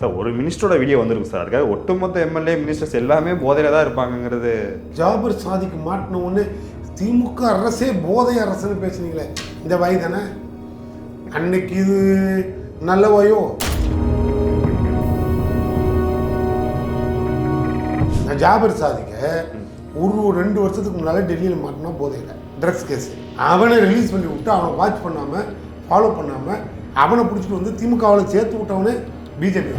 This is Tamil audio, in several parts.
சார் ஒரு மினிஸ்டரோட வீடியோ வந்துருக்கு சார். அதுக்காக ஒட்டுமொத்த எம்எல்ஏ மினிஸ்டர்ஸ் எல்லாமே போதையில தான் இருப்பாங்கங்கிறது. ஜாபர் சாதிக்கு மாட்டின ஒன்று திமுக அரசே போதை அரசுன்னு பேசுனீங்களே, இந்த வாய் தானே அன்னைக்கு இது நல்ல வாயோ? நான் ஜாபர் சாதிக்க ஒரு 2 வருஷத்துக்கு முன்னாலே டெல்லியில் மாட்டினா போதையில் ட்ரக்ஸ் கேஸ். அவனை ரிலீஸ் பண்ணி விட்டு அவனை வாட்ச் பண்ணாமல் ஃபாலோ பண்ணாமல் அவனை பிடிச்சிட்டு வந்து திமுகவில் சேர்த்து விட்டவனே பிஜேபி.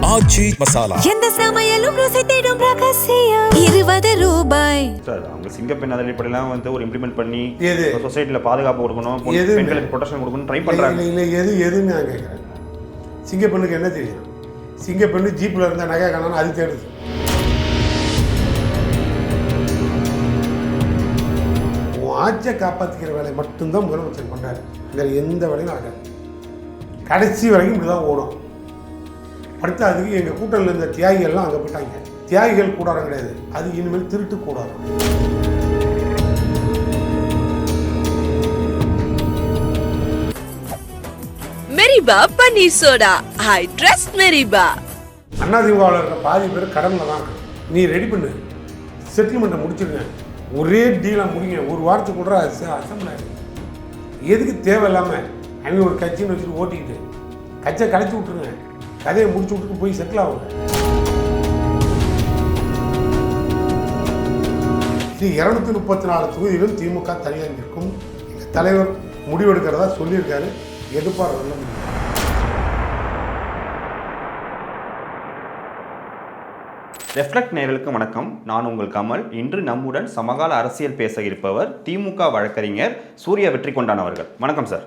ஆச்சி மசாலா எந்த சமையலும் ருசி தேடும் ரகசியம் 20 ரூபாய். சார் அவங்க சிங்கப்பெண் அடிப்படையெல்லாம் வந்து ஒரு இம்ப்ளிமெண்ட் பண்ணி எது சொசைட்டியில் பாதுகாப்பு கொடுக்கணும், பெண்களுக்கு ப்ரொடெக்ஷன் கொடுக்கணும் ட்ரை பண்ணுறாங்க. இல்லை எதுன்னு நான் கேட்குறேன். சிங்கப்பெண்ணுக்கு என்ன தெரியும்? சிங்கப்பெண்ணு ஜீப்பில் இருந்தால் நகை காணான்னு அது தேடுது. ஆட்சியை காப்பாற்றிக்கிற வேலையை மட்டும்தான் முதலமைச்சர் பண்ணுறாரு. வேறு எந்த வேலையும் ஆகாது. கடைசி வரைக்கும் இப்படி தான் ஓடும். அடுத்து அதுக்கு எங்கள் கூட்டத்தில் இருந்த தியாகிகள்லாம் அங்கே போயிட்டாங்க. தியாகிகள் கூடாரம் கிடையாது, அது இனிமேல் திருட்டு கூடாரம். மெரிபா பன்னீர் சோடா, ஐ ட்ரஸ்ட் மெரிபா. அதிமுகவில் இருக்கிற பாதி பேர் கடனில் தான். நீ ரெடி பண்ணு, செட்டில்மெண்ட்டை முடிச்சிருங்க, ஒரே டீலாக முடிங்க, ஒரு வாரத்துக்கு கூட அசம்பிள் ஆகிடும். எதுக்கு தேவையில்லாமல் அவங்க ஒரு கட்சின்னு வச்சுட்டு ஓட்டிக்கிட்டு கட்சியை கலைச்சி விட்ருங்க, கதையை முடிச்சு விட்டுட்டு போய் செட்டில் ஆகுங்க. இது 234 தொகுதியிலும் திமுக தனியாக நிற்கும். எங்கள் தலைவர் முடிவெடுக்கிறதா சொல்லியிருக்காரு. எதிர்பார்க்க முடியும். ரெஃப்ளெக்ட் நேயர்களுக்கு வணக்கம். நான் உங்கள் கமல். இன்று நம்முடன் சமகால அரசியல் பேச இருப்பவர் திமுக வழக்கறிஞர் சூர்யா வெற்றிக்கொண்டான் அவர்கள். வணக்கம் சார்.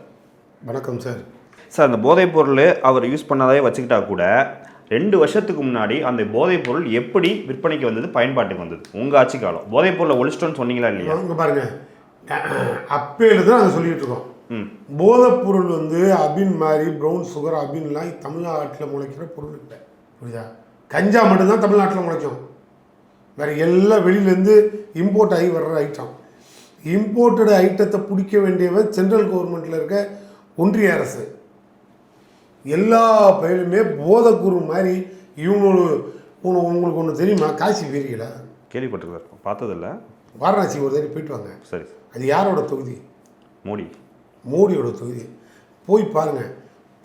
வணக்கம் சார். சார், அந்த போதைப் பொருள் அவர் யூஸ் பண்ணாதே வச்சுக்கிட்டா கூட 2 வருஷத்துக்கு முன்னாடி அந்த போதைப் பொருள் எப்படி விற்பனைக்கு வந்தது, பயன்பாட்டுக்கு வந்தது? உங்கள் ஆட்சி காலம் போதைப் பொருளை ஒழிச்சிட்டோன்னு சொன்னீங்களா இல்லையா? இங்கே பாருங்க, அப்பேல தான் நாங்கள் சொல்லிட்டு இருக்கோம். போதைப் பொருள் வந்து அபின் மாதிரி ப்ரௌன் சுகர் அபின்லாம் தமிழ்நாட்டில் முளைக்கிற பொருள் இல்லை, புரியுதா? கஞ்சா மட்டும்தான் தமிழ்நாட்டில் முளைக்கும். வேறு எல்லாம் வெளியிலேருந்து இம்போர்ட் ஆகி வர்ற ஐட்டம். இம்போர்ட்டடு ஐட்டத்தை பிடிக்க வேண்டியவன் சென்ட்ரல் கவர்மெண்ட்டில் இருக்க ஒன்றிய அரசு. எல்லா பயிலுமே போதைக்குரு மாதிரி உங்களுக்கு ஒன்று தெரியுமா? காசி வீரிகளா கேள்விப்பட்டிருக்காரு, பார்த்ததில்ல. வாரணாசி ஒரு தடவை போயிட்டு வாங்க. சரி. அது யாரோட தொகுதி? மோடியோட தொகுதி. போய் பாருங்கள்,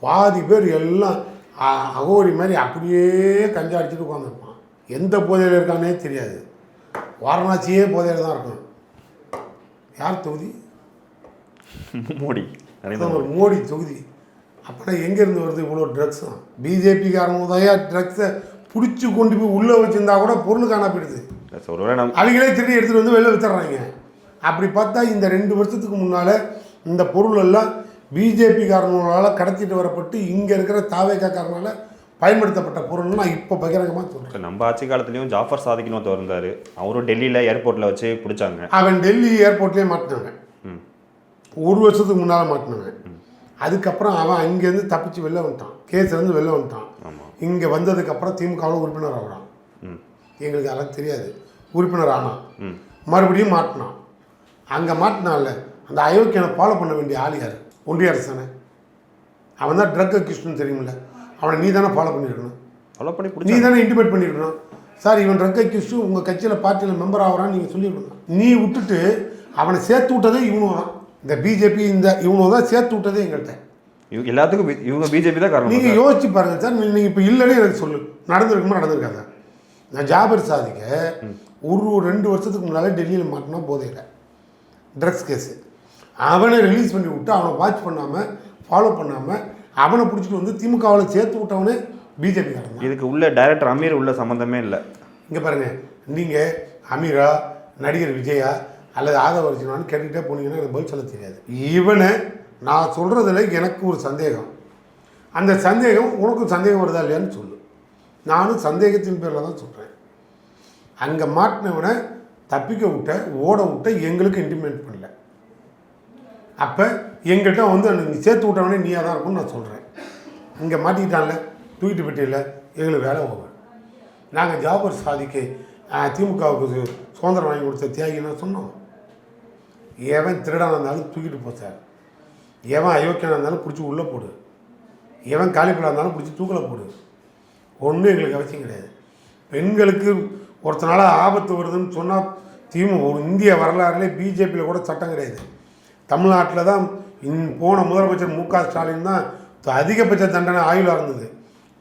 பாதி பேர் எல்லாம் அகோரி மாதிரி அப்படியே கஞ்சா அடிச்சுட்டு உட்காந்துருப்பான். எந்த போதையில் இருக்கானே தெரியாது. வாரணாசியே போதையில் தான் இருக்கும். யார் தொகுதி? மோடி தொகுதி. அப்படின்னா எங்கேருந்து வருது இவ்வளோ ட்ரக்ஸும்? பிஜேபிக்காரங்க தான் ட்ரக்ஸை பிடிச்சி கொண்டு போய் உள்ளே வச்சுருந்தா கூட பொருள் காண போயிடுது. அவங்களே திருடி எடுத்துகிட்டு வந்து வெளில வித்துறாங்க. அப்படி பார்த்தா இந்த 2 வருஷத்துக்கு முன்னால் இந்த பொருள் எல்லாம் பிஜேபிக்காரங்களால் கடத்திட்டு வரப்பட்டு இங்கே இருக்கிற தாவேக்காரனால பயன்படுத்தப்பட்ட பொருள்னு நான் இப்போ பகிரங்கமாக சொல்கிறேன். நம்ம ஆட்சி காலத்துலேயும் ஜாஃபர் சாதிக்குன்னு ஒருத்தர் இருந்தார். அவரும் டெல்லியில் ஏர்போர்ட்டில் வச்சு பிடிச்சாங்க. அவன் டெல்லி ஏர்போர்ட்லேயே மாட்டினாங்க. 1 வருஷத்துக்கு முன்னால் மாட்டினாங்க. அதுக்கப்புறம் அவன் அங்கேருந்து தப்பிச்சு வெளில வந்துட்டான். கேஸ்லேருந்து வெளில வந்துட்டான். இங்கே வந்ததுக்கப்புறம் திமுகவில் உறுப்பினர் ஆகிறான். எங்களுக்கு அதெல்லாம் தெரியாது. உறுப்பினர் ஆனான், மறுபடியும் மாட்டினான். அங்கே மாட்டினால அந்த அயோக்கியனை ஃபாலோ பண்ண வேண்டிய ஆள் யார்? ஒன்றிய அரசு தானே. அவன் தான் ட்ரக் அக்யூஸ்ட்னு தெரியுமில்ல, அவனை நீ தானே ஃபாலோ பண்ணியிருக்கணும். நீ தானே இன்டிமேட் பண்ணியிருக்கணும். சார், இவன் ட்ரக் அக்யூஸ்டு உங்கள் கட்சியில் பார்ட்டியில் மெம்பர் ஆகிறான்னு நீங்கள் சொல்லியிருக்கணும். நீ விட்டுட்டு அவனை சேர்த்து விட்டதே இவனு தான். இந்த பிஜேபி இவனு தான் சேர்த்து விட்டதே எங்கள்கிட்ட. எல்லாத்துக்கும் இவங்க பிஜேபி தான் காரணம். நீங்கள் யோசிச்சு பாருங்கள் சார். நீங்கள் இப்போ இல்லைன்னு எனக்கு சொல்லு, நடந்திருக்குமா நடந்திருக்காதா? நான் ஜாபர் சாதிக்க ஒரு 2 வருஷத்துக்கு முன்னாலே டெல்லியில் மாட்டினா போதையில் ட்ரக்ஸ் கேஸு. அவனை ரிலீஸ் பண்ணி விட்டு அவனை வாட்ச் பண்ணாமல் ஃபாலோ பண்ணாமல் அவனை பிடிச்சிட்டு வந்து திமுகவில் சேர்த்து விட்டவனே பிஜேபி காரன். இதுக்கு உள்ள டைரக்டர் அமீர் உள்ள சம்மந்தமே இல்லை. இங்கே பாருங்கள், நீங்கள் அமீரா, நடிகர் விஜயா அல்லது ஆதவ அர்ஜுனான்னு கேட்டுக்கிட்டே போனீங்கன்னா எனக்கு பதில் சொல்ல தெரியாது. இவனை நான் சொல்கிறதுல எனக்கு ஒரு சந்தேகம். அந்த சந்தேகம் உனக்கும் சந்தேகம் வருதா இல்லையான்னு சொல்லு. நானும் சந்தேகத்தின் பேரில் தான் சொல்கிறேன். அங்கே மாட்டினவனை தப்பிக்க விட்ட, ஓட விட்ட எங்களுக்கு இன்டிமேட் பண்ணல. அப்போ எங்கள்கிட்ட வந்து நீ சேர்த்து விட்டவனே நீயாக தான் இருக்கும்னு நான் சொல்கிறேன். இங்கே மாட்டிக்கிட்டான்ல, தூக்கிட்டு போயிட்டில்ல, எங்களுக்கு வேலை போகும். நாங்கள் ஜாபர் சாதிக்கு திமுகவுக்கு சுதந்திரம் வாங்கி கொடுத்த தியாகின்னு சொன்னோம். எவன் திருடாக இருந்தாலும் தூக்கிட்டு போச்சார். எவன் அயோக்கியனாக இருந்தாலும் பிடிச்சி உள்ளே போடு, எவன் காலிப்பலாக இருந்தாலும் பிடிச்சி தூக்கில் போடு. ஒன்றும் எங்களுக்கு அவசியம் கிடையாது. பெண்களுக்கு ஒருத்தனால ஆபத்து வருதுன்னு சொன்னால் ஒரு இந்திய வரலாறுலேயே பிஜேபியில் கூட சட்டம் கிடையாது. தமிழ்நாட்டில் தான் போன முதலமைச்சர் மு.க. ஸ்டாலின் தான் அதிகபட்ச தண்டனை ஆயுளாக இருந்தது.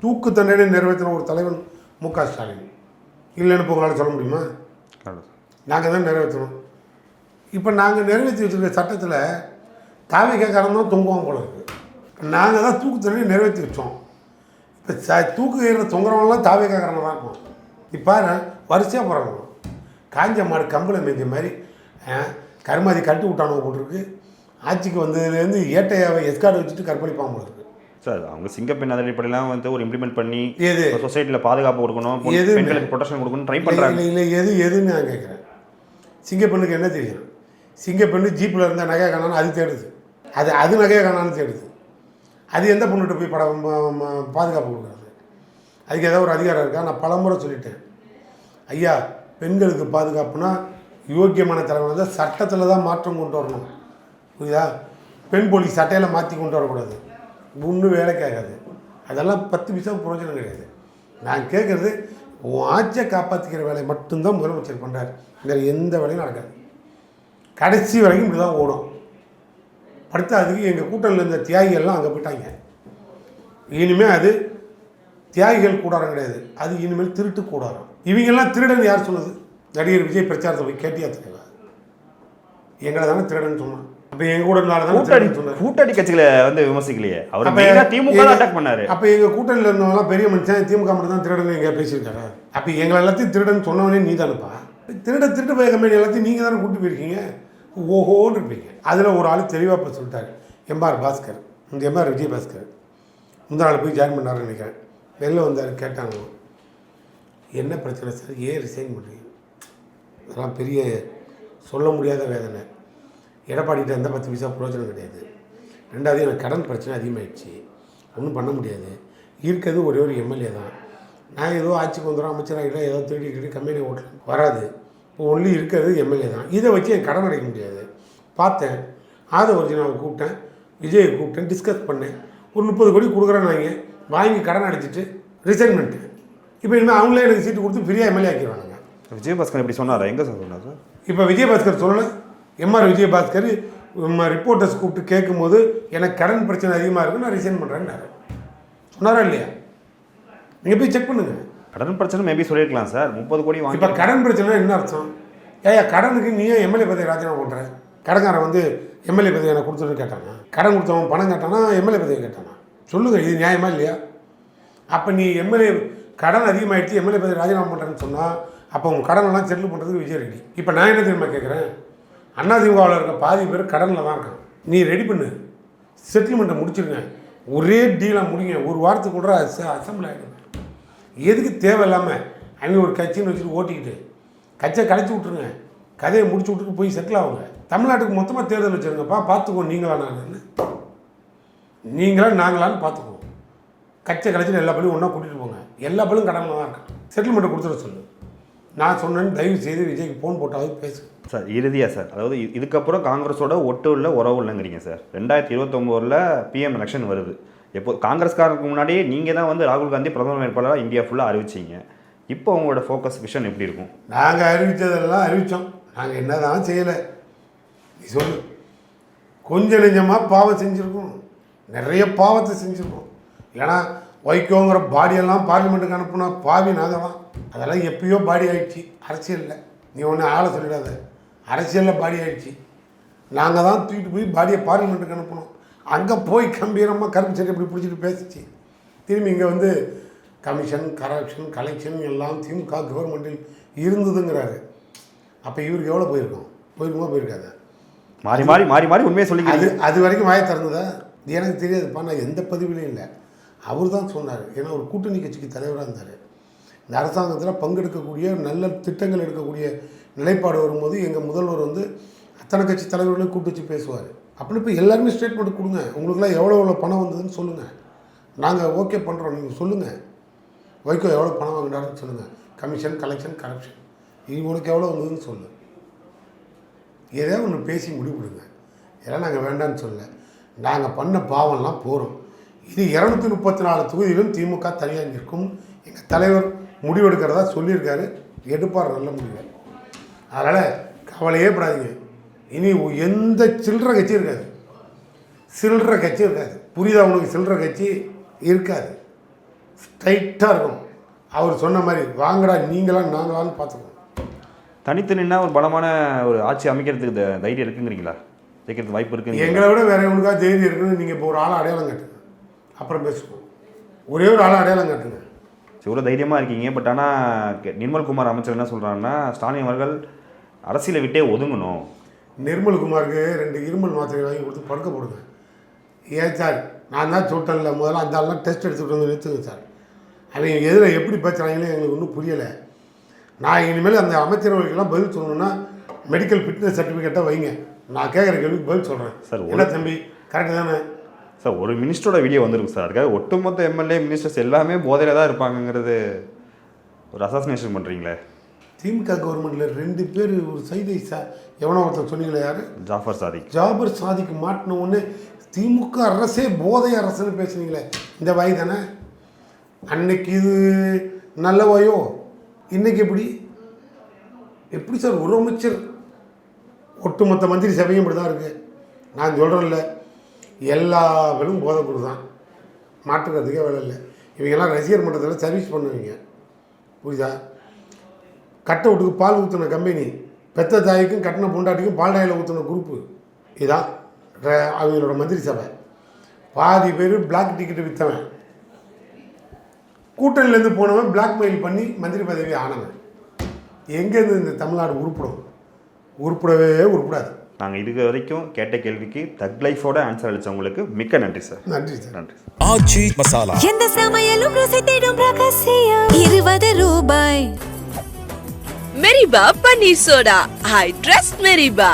தூக்கு தண்டனை நிறைவேற்றின ஒரு தலைவன் மு.க. ஸ்டாலின். இல்லைன்னு இப்போ உங்களால் சொல்ல முடியுமா? நாங்கள் தான் நிறைவேற்றணும். இப்போ நாங்கள் நிறைவேற்றி வச்சுருக்க சட்டத்தில் தாவேக்காரன் தான் தொங்குவான் போல இருக்குது. நாங்கள் தான் தூக்கு தண்டனை நிறைவேற்றி வச்சோம். இப்போ தூக்கு ஏறின தொங்குறவங்களாம் தாவேக்காரனாக தான் இருக்கும். இப்போ வரிசையாக போகிறாங்க. காஞ்ச மாடு கம்பில் மேய்ஞ்ச மாதிரி கருமாதி கட்டி விட்டானவங்க போட்டிருக்கு. ஆட்சிக்கு வந்ததுலேருந்து ஏட்டையாவை எஸ்கார்டு வச்சுட்டு கற்பழிப்பாங்க போல இருக்குது. சார் அவங்க சிங்கப்பெண் அடிப்படையெல்லாம் வந்து ஒரு இம்ப்ளிமெண்ட் பண்ணி எது சொசைட்டியில் பாதுகாப்பு கொடுக்கணும், பெண்களுக்கு ப்ரொடெக்ஷன் கொடுக்கணும் ட்ரை பண்ணுறாங்க. இல்லை எதுன்னு நான் கேட்குறேன். சிங்கப்பெண்ணுக்கு என்ன தெரியும்? சிங்கப்பெண்ணு ஜீப்பில் இருந்தால் நகையை காணான்னு அது தேடுது. அது நகையை காணான்னு தேடுது. அது எந்த பொண்ணுகிட்ட போய் பாதுகாப்பு கொடுக்குறது? அதுக்கு ஏதாவது ஒரு அதிகாரம் இருக்கா? நான் பலமுறை சொல்லிட்டேன். ஐயா, பெண்களுக்கு பாதுகாப்புனா யோக்கியமான தலைவர் தான் சட்டத்தில் தான் மாற்றம் கொண்டு வரணும். புரியுதா? பெண் போலீஸ் சட்டையில் மாற்றி கொண்டு வரக்கூடாது. ஒன்றும் வேலைக்கு ஆகாது. அதெல்லாம் 10 பைசா பிரயோஜனம் கிடையாது. நான் கேட்குறது, உன் ஆட்சியை காப்பாற்றிக்கிற வேலையை மட்டும்தான் முதலமைச்சர் பண்ணுறாரு. வேறு எந்த வேலையும் நடக்காது. கடைசி வரைக்கும் இப்படி தான் ஓடும். அடுத்து அதுக்கு எங்கள் கூட்டணியில் இருந்த தியாகிகள்லாம் அங்கே போயிட்டாங்க. இனிமேல் அது தியாகிகள் கூடாரம் கிடையாது, அது இனிமேல் திருட்டு கூடாரம். இவங்கெல்லாம் திருடன் யார் சொன்னது? நடிகர் விஜய் பிரச்சாரத்தை போய் கேட்டியா தெரியல? எங்களை தானே திருடன் சொன்னான். அப்போ எங்கள் கூட கூட்டணி கட்சிகளை வந்து விமர்சிக்கலையே, அவர் திமுக அட்டாக் பண்ணாரு. அப்போ எங்கள் கூட்டணியில் இருந்தவங்களாம் பெரிய மனுஷன், திமுக மட்டும் தான் திருடன் எங்கே பேசியிருக்காரா? அப்போ எங்களை எல்லாத்தையும் திருடன் சொன்னவனே நீ தானப்பா. திருட்டு போய் கம்பெனி எல்லாத்தையும் நீங்கள் தானே கூப்பிட்டு போயிருக்கீங்க. ஓஹோன்னு இருப்பீங்க. அதில் ஒரு ஆள் தெளிவாக இப்போ சொல்லிட்டார். எம்ஆர் பாஸ்கர், இந்த எம்ஆர் விஜய் பாஸ்கர் முந்தா நாள் போய் ஜாயின் பண்ணாருன்னு நினைக்கிறேன். வெளில வந்தார், கேட்டாங்க என்ன பிரச்சனை சார், ஏன் ரிசைன் பண்ணுறீங்க? அதெல்லாம் பெரிய சொல்ல முடியாத வேதனை. எடப்பாடிகிட்ட எந்த 10 பைசா பிரயோஜனம் கிடையாது. ரெண்டாவது, எனக்கு கடன் பிரச்சனை அதிகமாகிடுச்சு, ஒன்றும் பண்ண முடியாது. இருக்கிறது ஒரே ஒரு எம்எல்ஏ தான். நான் ஏதோ ஆட்சிக்கு வந்துடும், அமைச்சராகிட்ட ஏதோ திருடி கம்பெனி ஓட்டலாம் வராது. இப்போ ஒன்லி இருக்கிறது எம்எல்ஏ தான். இதை வச்சு என் கடன் அடைக்க முடியாது. பார்த்தேன், ஆதவர்ஜனாவை கூப்பிட்டேன், விஜயை கூப்பிட்டேன், டிஸ்கஸ் பண்ணேன். ஒரு 30 கோடி கொடுக்குறேன், நாங்கள் வாங்கி கடன் அடைச்சிட்டு ரிசைன் பண்ணிட்டேன். இப்போ இனிமேல் அவங்களே எனக்கு சீட்டு கொடுத்து ஃப்ரீயாக எம்எல்ஏ ஆக்கிடுவாங்க. விஜயபாஸ்கர் இப்படி சொன்னார், எங்கே சார் சொன்னார் சார்? இப்போ விஜயபாஸ்கர் சொல்லலை, எம்ஆர் விஜயபாஸ்கர் ரிப்போர்ட்டர்ஸ் கூப்பிட்டு கேட்கும்போது எனக்கு கடன் பிரச்சனை அதிகமாக இருக்குது, நான் ரிசைன் பண்ணுறேன்னாரு. சொன்னாரா இல்லையா? நீங்கள் போய் செக் பண்ணுங்கள். கடன் பிரச்சனை மேபி சொல்லியிருக்கலாம் சார். 30 கோடி வாங்கி. இப்போ கடன் பிரச்சனை என்ன அர்த்தம்? ஏயா கடனுக்கு நீ ஏன் எம்எல்ஏ பதவி ராஜினாமா பண்ணுற? கடன்காரன் வந்து எம்எல்ஏ பதவி எனக்கு கொடுத்துட்டு கேட்டானா? கடன் கொடுத்தவன் பணம் கேட்டானா, எம்எல்ஏ பதவி கேட்டானா? சொல்லுங்கள், இது நியாயமா இல்லையா? அப்போ நீ எம்எல்ஏ கடன் அதிகமாகிடுச்சு, எம்எல்ஏ பதவி ராஜினாமா பண்ணுறேன்னு சொன்னால் அப்போ உங்கள் கடனெல்லாம் செட்டில் பண்ணுறதுக்கு விஜய் ரெடி. இப்போ நான் என்ன தெரியுமா கேட்குறேன், அதிமுகவில் இருக்க பாதி பேர் கடனில் தான் இருக்கான். நீ ரெடி பண்ணு, செட்டில்மெண்ட்டை முடிச்சிருங்க, ஒரே டீலாக முடிங்க, ஒரு வாரத்துக்கு கூட அசம்பிள் ஆகிடுங்க. எதுக்கு தேவையில்லாமல் அவங்க ஒரு கட்சின்னு வச்சுட்டு ஓட்டிக்கிட்டு கட்சியை கலைச்சி விட்ருங்க, கதையை முடிச்சு விட்டுட்டு போய் செட்டில் ஆகுங்க. தமிழ்நாட்டுக்கு மொத்தமாக தேர்தல் வச்சுருங்கப்பா, பார்த்துக்கோ. நீங்களா நாங்களான்னு பார்த்துக்குவோம். கட்சியை கலைச்சிட்டு எல்லா பள்ளியும் ஒன்றா கூட்டிகிட்டு போங்க. எல்லா பள்ளியும் கடனில் தான் இருக்கேன். செட்டில்மெண்ட்டை கொடுத்துட சொல்லு. நான் சொன்னேன்னு தயவு செய்து விஜய்க்கு ஃபோன் போட்டாவது பேசு சார். இறுதியாக சார், அதாவது இதுக்கப்புறம் காங்கிரஸோட ஒட்டு இல்லை உறவு இல்லைங்கிறீங்க சார். 2029 பிஎம் எலெக்ஷன் வருது. எப்போ காங்கிரஸ்காரருக்கு முன்னாடி நீங்கள் தான் வந்து ராகுல் காந்தி பிரதமர் வேட்பாளராக இந்தியா ஃபுல்லாக அறிவிச்சிங்க. இப்போ உங்களோட ஃபோக்கஸ் விஷன் எப்படி இருக்கும்? நாங்கள் அறிவித்ததெல்லாம் அறிவித்தோம், நாங்கள் என்ன தான் செய்யலை. நீ சொல்லு, கொஞ்சம் நெஞ்சமாக பாவம் செஞ்சுருக்கோம், நிறைய பாவத்தை செஞ்சுருக்கோம். இல்லைனா வைக்கோங்கிற பாடியெல்லாம் பார்லிமெண்ட்டுக்கு அனுப்புனா பாவி நாங்கள் தான். அதெல்லாம் எப்பயோ பாடி ஆகிடுச்சு அரசியலில். நீ ஒன்று ஆளை சொல்லிடாத, அரசியலில் பாடி ஆகிடுச்சு. நாங்கள் தான் தூக்கிட்டு போய் பாடியை பார்லிமெண்ட்டுக்கு அனுப்பணும். அங்கே போய் கம்பீரமாக கருப்பு சட்டை இப்படி பிடிச்சிட்டு பேசிச்சு. திரும்பி இங்கே வந்து கமிஷன், கரப்ஷன், கலெக்ஷன் எல்லாம் திமுக கவர்மெண்ட்டில் இருந்ததுங்கிறாரு. அப்போ இவருக்கு எவ்வளோ போயிருக்காது? மாறி மாறி மாறி மாறி உண்மையை சொல்லி அது வரைக்கும் வாயை திறந்ததா எனக்கு தெரியாதுப்பா. நான் எந்த பதிவுலையும் இல்லை, அவர் தான் சொன்னார். ஏன்னா ஒரு கூட்டணி கட்சிக்கு தலைவராக இருந்தார். இந்த அரசாங்கத்தில் பங்கெடுக்கக்கூடிய நல்ல திட்டங்கள் எடுக்கக்கூடிய நிலைப்பாடு வரும்போது எங்கள் முதல்வர் வந்து அத்தனை கட்சி தலைவர்களையும் கூட்டு வச்சு பேசுவார். அப்படி இப்போ எல்லாருமே ஸ்டேட்மெண்ட் கொடுங்க, உங்களுக்குலாம் எவ்வளோ பணம் வந்ததுன்னு சொல்லுங்கள், நாங்கள் ஓகே பண்ணுறோம். நீங்கள் சொல்லுங்கள், வைகோ எவ்வளோ பணம் வாங்கினாருன்னு சொல்லுங்கள். கமிஷன், கலெக்ஷன், கரப்ஷன், இவங்களுக்கு எவ்வளோ வந்ததுன்னு சொல்லு. ஏதோ ஒன்று பேசி முடிவுடுங்க. இதெல்லாம் நாங்கள் வேண்டான்னு சொல்லலை. நாங்கள் பண்ண பாவம்லாம் போகிறோம். இது 234 தொகுதியிலும் திமுக தனியாக நிற்கும். எங்கள் தலைவர் முடிவெடுக்கிறதா சொல்லியிருக்காரு. எடுப்பார் நல்ல முடிவு. அதனால் கவலையே படாதீங்க. இனி எந்த சில்லற கட்சி இருக்காது. சில்லற கட்சி இருக்காது. புரியுதா உனக்கு? சில்லற கட்சி இருக்காது. ஸ்ட்ரைட்டாக இருக்கும். அவர் சொன்ன மாதிரி வாங்கடா நீங்களாம் நாங்களான்னு பார்த்துக்கோங்க. தனித்து நின்னா ஒரு பலமான ஒரு ஆட்சி அமைக்கிறதுக்கு தைரியம் இருக்குங்கிறீங்களா? ஜெயிக்கிறதுக்கு வாய்ப்பு இருக்குங்க? எங்களை விட வேற எவனுக்கா தைரியம் இருக்குன்னு நீங்கள் இப்போ ஒரு ஆளை அடையாளம் காட்டுங்க, அப்புறம் பேசுவோம். ஒரே ஒரு ஆளை அடையாளம் காட்டுங்க. இவ்வளோ தைரியமாக இருக்கீங்க. பட் ஆனால் நிர்மல்குமார் அமைச்சர் என்ன சொல்கிறாங்கன்னா, ஸ்டாலின் அவர்கள் அரசியலை விட்டே ஒதுங்கணும். நிர்மல்குமாருக்கு 2 இருமல் மாத்திரை வாங்கி கொடுத்து படுக்க போடுங்க. ஏன் சார், நான் தான் சொல்லிட்டேன்ல, முதல்ல அந்த ஆள்லாம் டெஸ்ட் எடுத்துகிட்டு வந்து நிறுத்துங்க சார். அவங்க எதில் எப்படி பேசுகிறாங்களே எங்களுக்கு ஒன்றும் புரியலை. நான் இனிமேல் அந்த அமைச்சரவைக்கெல்லாம் பதில் சொல்லணும்னா மெடிக்கல் ஃபிட்னஸ் சர்டிஃபிகேட்டாக வைங்க. நான் கேட்குற கேள்விக்கு பதில் சொல்கிறேன் சார். என்ன தம்பி, கரெக்டு தானே சார்? ஒரு மினிஸ்டரோட வீடியோ வந்துருக்கு சார். அதுக்காக ஒட்டுமொத்த எம்எல்ஏ மினிஸ்டர்ஸ் எல்லாமே போதையில் தான் இருப்பாங்கங்கிறது ஒரு அசாசினேஷன் பண்ணுறீங்களே. திமுக கவர்மெண்ட்டில் 2 பேர் ஒரு சைதை எவனோ ஒருத்தர் சொன்னீங்களே, யார்? ஜாஃபர் சாதிக். ஜாபர் சாதிக்கு மாட்டின ஒன்று திமுக அரசே போதை அரசுன்னு பேசுனீங்களே, இந்த வாய் தானே? அன்னைக்கு இது நல்ல வாயோ, இன்னைக்கு எப்படி சார் ஒரு அமைச்சர்? ஒட்டுமொத்த மந்திரி சபையும் இப்படி தான் இருக்குது. நான் சொல்கிறேன்ல, எல்லா பேரும் போதை கொடுதான், மாற்றுக்கிறதுக்கே வேலை இல்லை. இவங்கெல்லாம் ரசிகர் மன்றத்தில் சர்வீஸ் பண்ணுவீங்க, புரியுதா? கட்ட வீட்டுக்கு பால் ஊற்றின கம்பெனி, பெத்த தாய்க்கும் கட்டின பொண்டாட்டிக்கும் பால் டாயில் ஊற்றின குரூப்பு, இதுதான் அவங்களோட மந்திரி சபை. பாதி பேர் பிளாக் டிக்கெட்டு விற்றவன், கூட்டணிலேருந்து போனவன் பிளாக்மெயில் பண்ணி மந்திரி பதவி ஆனவன். எங்கேருந்து இந்த தமிழ்நாடு உருப்படும்? உருப்படவே உருப்படாது. நாங்கள் இதுக்கு வரைக்கும் கேட்ட கேள்விக்கு தக் லைஃபோட ஆன்சர் அளித்தவங்களுக்கு மிக்க நன்றி சார். நன்றி சார். நன்றி. ஆச்சி மசாலா. எந்த சமையலும் ருசி தேடும் ரகசியம் ₹20. மெரிபா பன்னீர் சோடா. I trust மெரிபா.